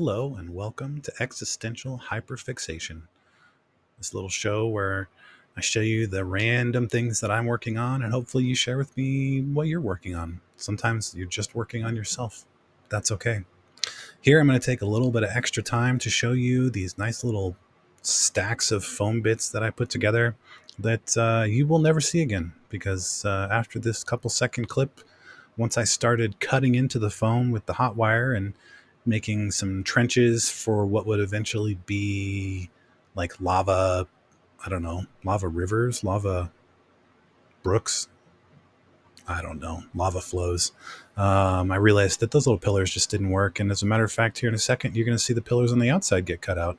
Hello and welcome to Existential Hyperfixation, this little show where I show you the random things that I'm working on and hopefully you share with me what you're working on. Sometimes you're just working on yourself. That's okay. Here I'm going to take a little bit of extra time to show you these nice little stacks of foam bits that I put together that you will never see again because after this couple second clip, once I started cutting into the foam with the hot wire and making some trenches for what would eventually be like lava, I don't know, lava rivers, lava brooks, I don't know, lava flows. I realized that those little pillars just didn't work. And as a matter of fact, here in a second, you're going to see the pillars on the outside get cut out.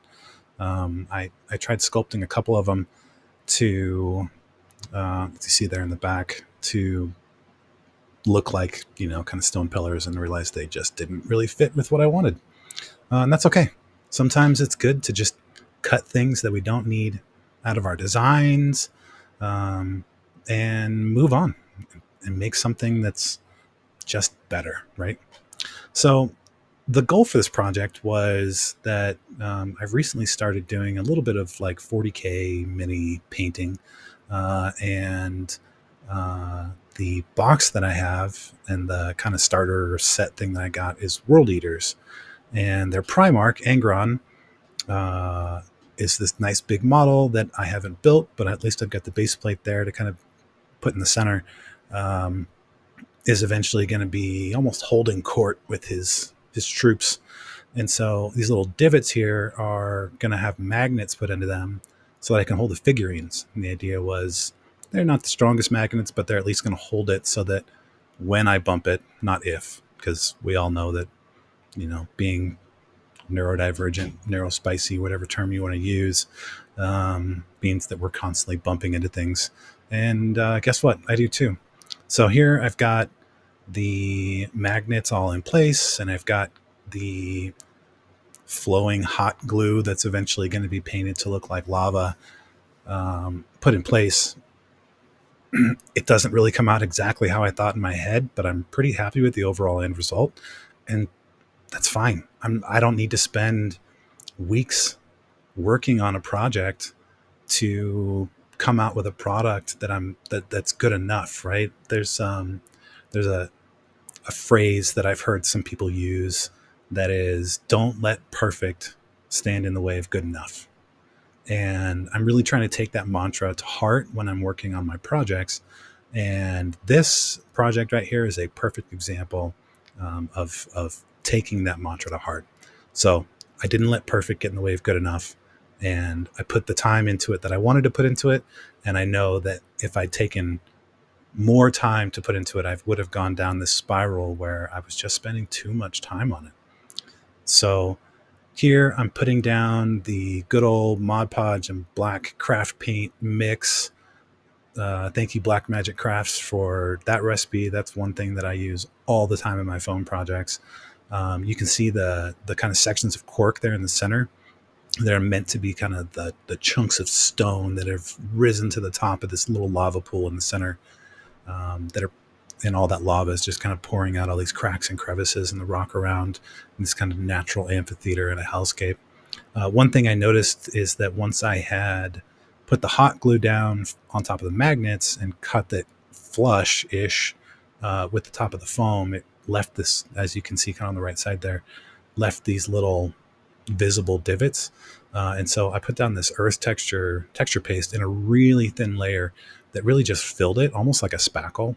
I tried sculpting a couple of them to, you see there in the back, to look like, kind of stone pillars, and realized they just didn't really fit with what I wanted. And that's okay. Sometimes it's good to just cut things that we don't need out of our designs, and move on and make something that's just better, right? So the goal for this project was that I've recently started doing a little bit of like 40K mini painting, and the box that I have and the kind of starter set thing that I got is World Eaters, and their Primarch Angron is this nice big model that I haven't built, but at least I've got the base plate there to kind of put in the center. Is eventually going to be almost holding court with his troops. And so these little divots here are going to have magnets put into them so that I can hold the figurines. And the idea was they're not the strongest magnets, but they're at least going to hold it so that when I bump it, not if, because we all know that, being neurodivergent, neurospicy, whatever term you want to use, means that we're constantly bumping into things. And guess what? I do too. So here I've got the magnets all in place, and I've got the flowing hot glue that's eventually going to be painted to look like lava put in place. It doesn't really come out exactly how I thought in my head, but I'm pretty happy with the overall end result, and that's fine. I don't need to spend weeks working on a project to come out with a product that's good enough, right? There's a phrase that I've heard some people use that is, don't let perfect stand in the way of good enough. And I'm really trying to take that mantra to heart when I'm working on my projects. And this project right here is a perfect example of taking that mantra to heart. So I didn't let perfect get in the way of good enough. And I put the time into it that I wanted to put into it. And I know that if I'd taken more time to put into it, I would have gone down this spiral where I was just spending too much time on it. So here I'm putting down the good old Mod Podge and black craft paint mix. Thank you, Black Magic Crafts, for that recipe. That's one thing that I use all the time in my foam projects. You can see the kind of sections of cork there in the center. They're meant to be kind of the chunks of stone that have risen to the top of this little lava pool in the center, that are, and all that lava is just kind of pouring out all these cracks and crevices in the rock around in this kind of natural amphitheater and a hellscape. One thing I noticed is that once I had put the hot glue down on top of the magnets and cut it flush-ish with the top of the foam, it left this, as you can see kind of on the right side there, left these little visible divots. And so I put down this earth texture paste in a really thin layer that really just filled it almost like a spackle.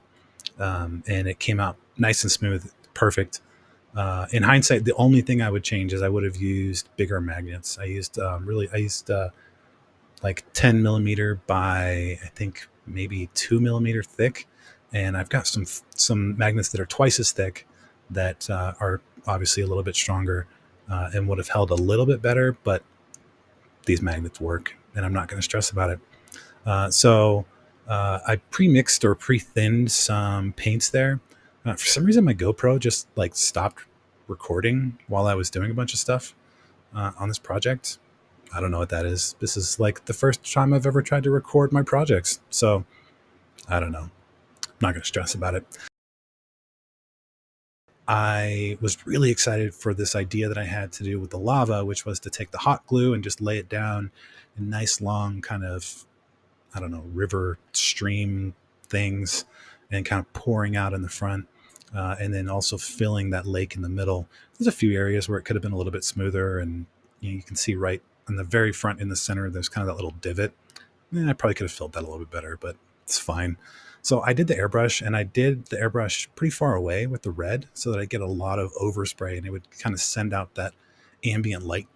And it came out nice and smooth, perfect. In hindsight, the only thing I would change is I would have used bigger magnets. I used like 10 millimeter by, I think, maybe 2 millimeter thick. And I've got some magnets that are twice as thick that are obviously a little bit stronger and would have held a little bit better, but these magnets work and I'm not going to stress about it. So I pre-mixed or pre-thinned some paints there. For some reason, my GoPro just like stopped recording while I was doing a bunch of stuff on this project. I don't know what that is. This is like the first time I've ever tried to record my projects. So I don't know. I'm not going to stress about it. I was really excited for this idea that I had to do with the lava, which was to take the hot glue and just lay it down in nice long kind of, I don't know, river stream things, and kind of pouring out in the front. And then also filling that lake in the middle. There's a few areas where it could have been a little bit smoother, and you can see right in the very front in the center, there's kind of that little divot. I probably could have filled that a little bit better, but it's fine. So I did the airbrush, and I did the airbrush pretty far away with the red so that I get a lot of overspray, and it would kind of send out that ambient light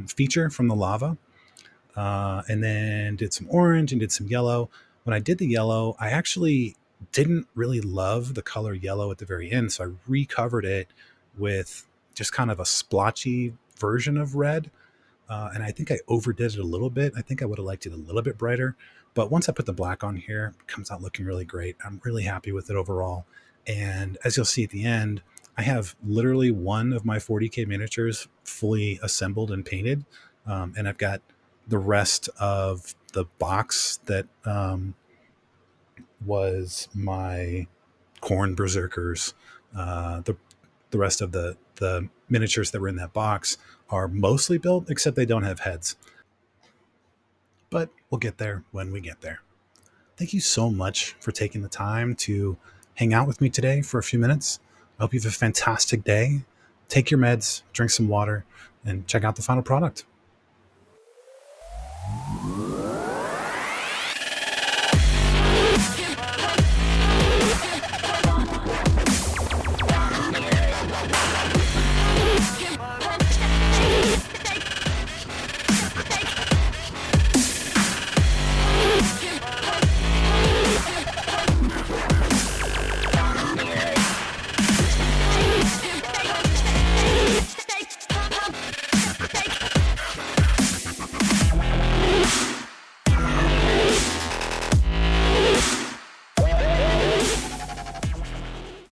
feature from the lava. And then did some orange and did some yellow. When I did the yellow, I actually didn't really love the color yellow at the very end, so I recovered it with just kind of a splotchy version of red. And I think I overdid it a little bit. I think I would have liked it a little bit brighter. But once I put the black on here, it comes out looking really great. I'm really happy with it overall. And as you'll see at the end, I have literally one of my 40K miniatures fully assembled and painted. And I've got the rest of the box that was my corn berserkers. The rest of the miniatures that were in that box are mostly built, except they don't have heads. But we'll get there when we get there. Thank you so much for taking the time to hang out with me today for a few minutes. I hope you have a fantastic day. Take your meds, drink some water, and check out the final product.